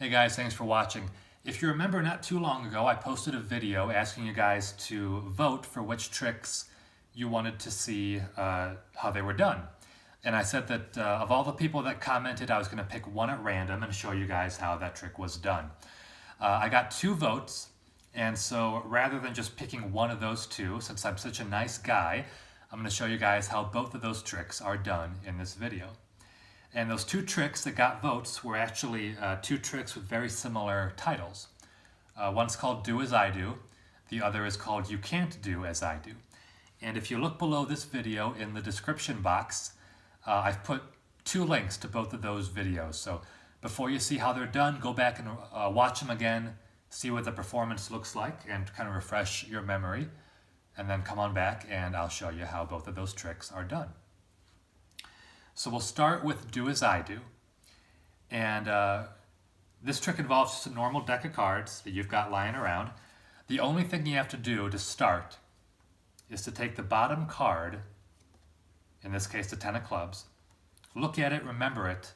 Hey guys, thanks for watching. If you remember, not too long ago, I posted a video asking you guys to vote for which tricks you wanted to see how they were done. And I said that of all the people that commented, I was going to pick one at random and show you guys how that trick was done. I got 2 votes, and so rather than just picking one of those 2, since I'm such a nice guy, I'm going to show you guys how both of those tricks are done in this video. And those 2 tricks that got votes were actually 2 tricks with very similar titles. One's called Do As I Do, the other is called You Can't Do As I Do. And if you look below this video in the description box, I've put 2 links to both of those videos. So before you see how they're done, go back and watch them again, see what the performance looks like, and kind of refresh your memory. And then come on back and I'll show you how both of those tricks are done. So we'll start with Do As I Do. And this trick involves just a normal deck of cards that you've got lying around. The only thing you have to do to start is to take the bottom card, in this case the 10 of clubs, look at it, remember it,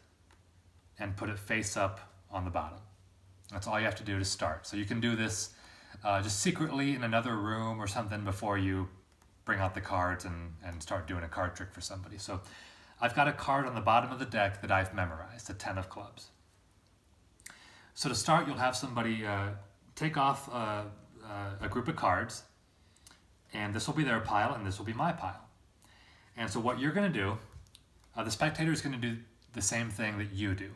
and put it face up on the bottom. That's all you have to do to start. So you can do this just secretly in another room or something before you bring out the cards and start doing a card trick for somebody. So I've got a card on the bottom of the deck that I've memorized, the 10 of clubs. So to start, you'll have somebody take off a group of cards, and this will be their pile, and this will be my pile. And so what you're going to do, the spectator is going to do the same thing that you do.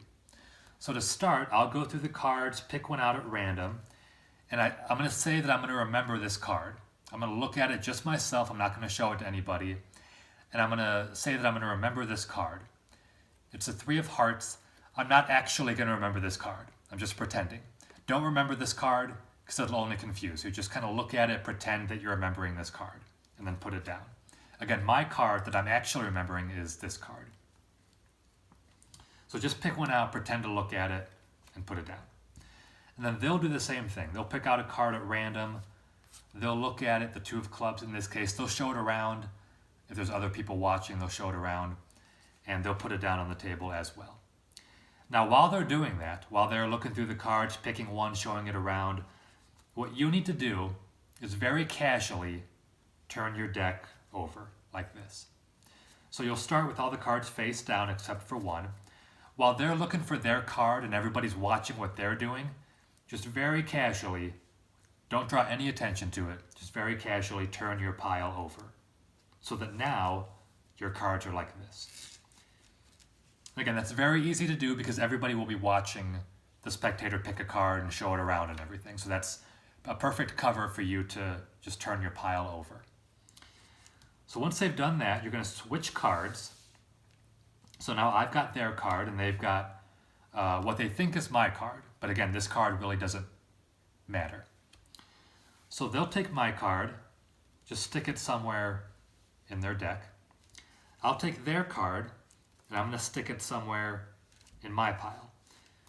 So to start, I'll go through the cards, pick one out at random, and I'm going to say that I'm going to remember this card. I'm going to look at it just myself. I'm not going to show it to anybody. And I'm going to say that I'm going to remember this card. It's a 3 of hearts. I'm not actually going to remember this card. I'm just pretending. Don't remember this card because it'll only confuse you. Just kind of look at it, pretend that you're remembering this card, and then put it down. Again, my card that I'm actually remembering is this card. So just pick one out, pretend to look at it, and put it down. And then they'll do the same thing. They'll pick out a card at random. They'll look at it, the 2 of clubs in this case. They'll show it around. If there's other people watching, they'll show it around, and they'll put it down on the table as well. Now, while they're doing that, while they're looking through the cards, picking one, showing it around, what you need to do is very casually turn your deck over like this. So you'll start with all the cards face down except for one. While they're looking for their card and everybody's watching what they're doing, just very casually, don't draw any attention to it, just very casually turn your pile over, so that now your cards are like this. Again, that's very easy to do because everybody will be watching the spectator pick a card and show it around and everything. So that's a perfect cover for you to just turn your pile over. So once they've done that, you're going to switch cards. So now I've got their card and they've got what they think is my card. But again, this card really doesn't matter. So they'll take my card, just stick it somewhere in their deck. I'll take their card and I'm going to stick it somewhere in my pile.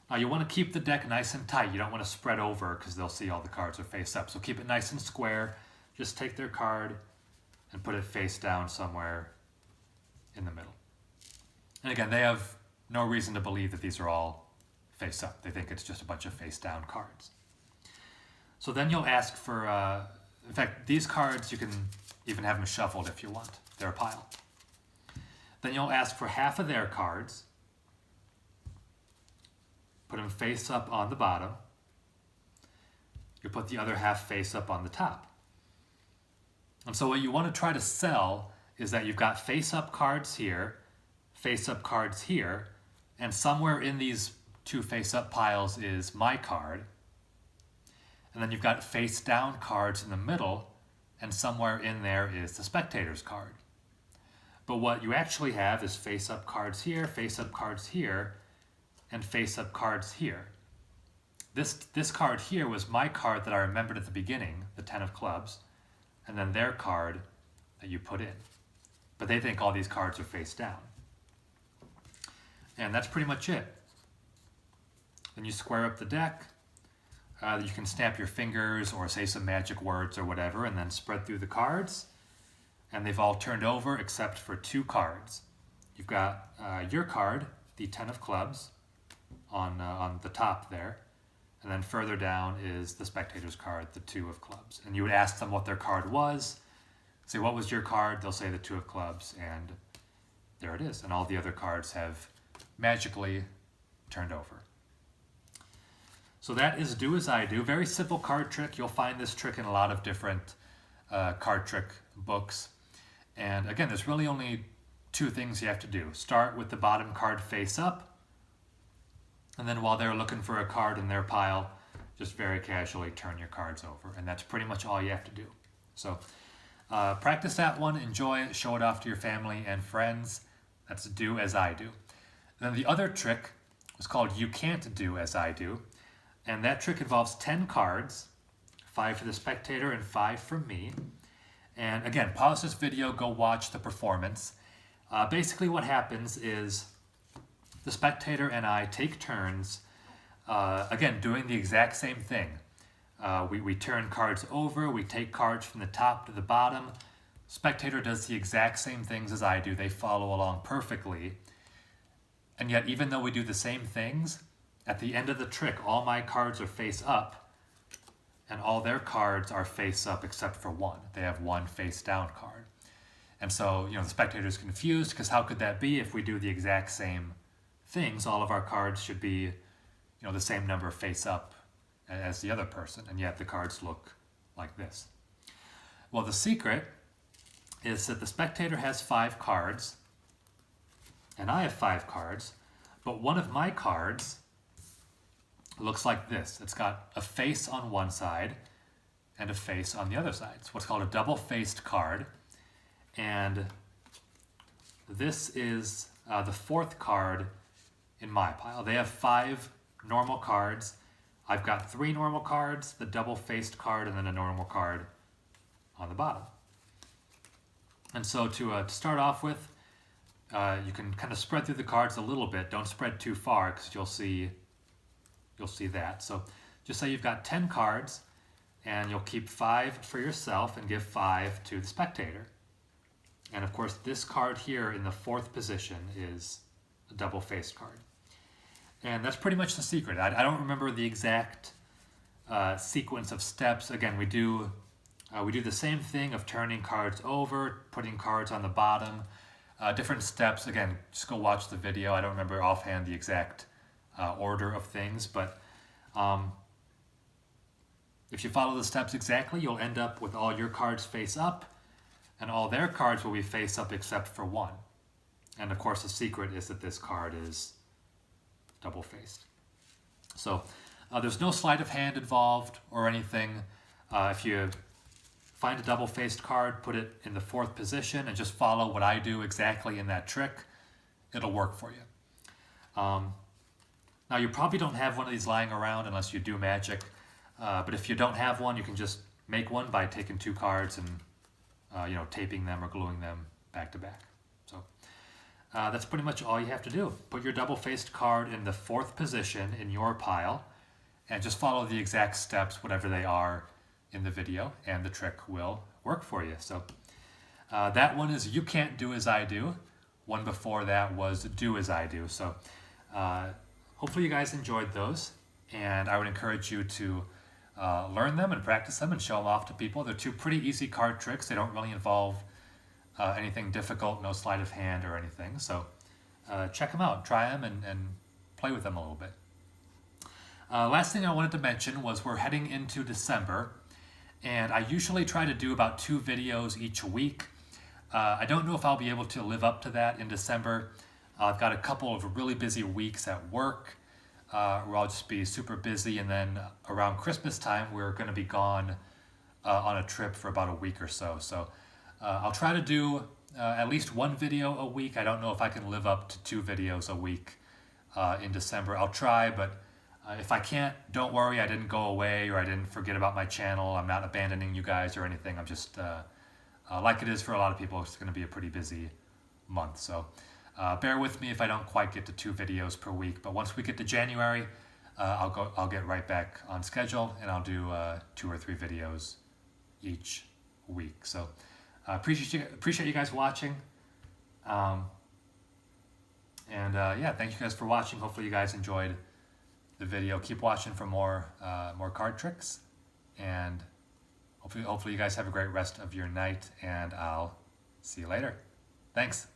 Now you want to keep the deck nice and tight. You don't want to spread over because they'll see all the cards are face up. So keep it nice and square. Just take their card and put it face down somewhere in the middle. And again, they have no reason to believe that these are all face up. They think it's just a bunch of face down cards. So then you'll ask for, in fact, these cards you can even have them shuffled if you want. They're a pile. Then you'll ask for half of their cards. Put them face up on the bottom. You put the other half face up on the top. And so what you want to try to sell is that you've got face up cards here, face up cards here, and somewhere in these 2 face up piles is my card. And then you've got face down cards in the middle, and somewhere in there is the spectator's card. But what you actually have is face up cards here, face up cards here, and face up cards here. This card here was my card that I remembered at the beginning, the 10 of clubs, and then their card that you put in. But they think all these cards are face down. And that's pretty much it. Then you square up the deck. You can snap your fingers or say some magic words or whatever, and then spread through the cards. And they've all turned over except for 2 cards. You've got your card, the 10 of clubs, on the top there. And then further down is the spectator's card, the 2 of clubs. And you would ask them what their card was. Say, what was your card? They'll say the 2 of clubs, and there it is. And all the other cards have magically turned over. So that is Do As I Do. Very simple card trick. You'll find this trick in a lot of different card trick books. And again, there's really only 2 things you have to do. Start with the bottom card face up, and then while they're looking for a card in their pile, just very casually turn your cards over. And that's pretty much all you have to do. So practice that one, enjoy it, show it off to your family and friends. That's Do As I Do. And then the other trick is called You Can't Do As I Do. And that trick involves 10 cards, 5 for the spectator and 5 for me. And again, pause this video, go watch the performance. Basically what happens is the spectator and I take turns, again, doing the exact same thing. We turn cards over, we take cards from the top to the bottom. Spectator does the exact same things as I do. They follow along perfectly. And yet, even though we do the same things, at the end of the trick, all my cards are face up, and all their cards are face up except for one. They have one face down card. And so, the spectator's confused, because how could that be if we do the exact same things? All of our cards should be, the same number face up as the other person, and yet the cards look like this. Well, the secret is that the spectator has 5 cards, and I have 5 cards, but one of my cards looks like this. It's got a face on one side and a face on the other side. It's what's called a double-faced card, and this is the 4th card in my pile. They have 5 normal cards. I've got 3 normal cards, the double-faced card, and then a normal card on the bottom. And so to start off with, you can kind of spread through the cards a little bit. Don't spread too far, because you'll see that. So just say you've got 10 cards, and you'll keep 5 for yourself and give 5 to the spectator. And of course, this card here in the 4th position is a double-faced card. And that's pretty much the secret. I don't remember the exact sequence of steps. Again, we do the same thing of turning cards over, putting cards on the bottom, different steps. Again, just go watch the video. I don't remember offhand the exact order of things, but if you follow the steps exactly, you'll end up with all your cards face up, and all their cards will be face up except for one. And of course, the secret is that this card is double-faced. So there's no sleight of hand involved or anything. If you find a double-faced card, put it in the 4th position, and just follow what I do exactly in that trick, it'll work for you. Now, you probably don't have one of these lying around unless you do magic, but if you don't have one, you can just make one by taking 2 cards and taping them or gluing them back to back. So that's pretty much all you have to do. Put your double-faced card in the 4th position in your pile, and just follow the exact steps, whatever they are, in the video, and the trick will work for you. So that one is You Can't Do As I Do. One before that was Do As I Do. So hopefully you guys enjoyed those, and I would encourage you to learn them and practice them and show them off to people. They're 2 pretty easy card tricks. They don't really involve anything difficult, no sleight of hand or anything. So check them out, try them, and play with them a little bit. Last thing I wanted to mention was we're heading into December, and I usually try to do about 2 videos each week. I don't know if I'll be able to live up to that in December. I've got a couple of really busy weeks at work where I'll just be super busy, and then around Christmas time we're going to be gone on a trip for about a week or so. So I'll try to do at least 1 video a week. I don't know if I can live up to 2 videos a week in December. I'll try, but if I can't, don't worry. I didn't go away, or I didn't forget about my channel. I'm not abandoning you guys or anything. I'm just, like it is for a lot of people, it's going to be a pretty busy month. So bear with me if I don't quite get to 2 videos per week. But once we get to January, I'll get right back on schedule, and I'll do 2 or 3 videos each week. So appreciate you guys watching. Yeah, thank you guys for watching. Hopefully you guys enjoyed the video. Keep watching for more card tricks, and hopefully you guys have a great rest of your night, and I'll see you later. Thanks.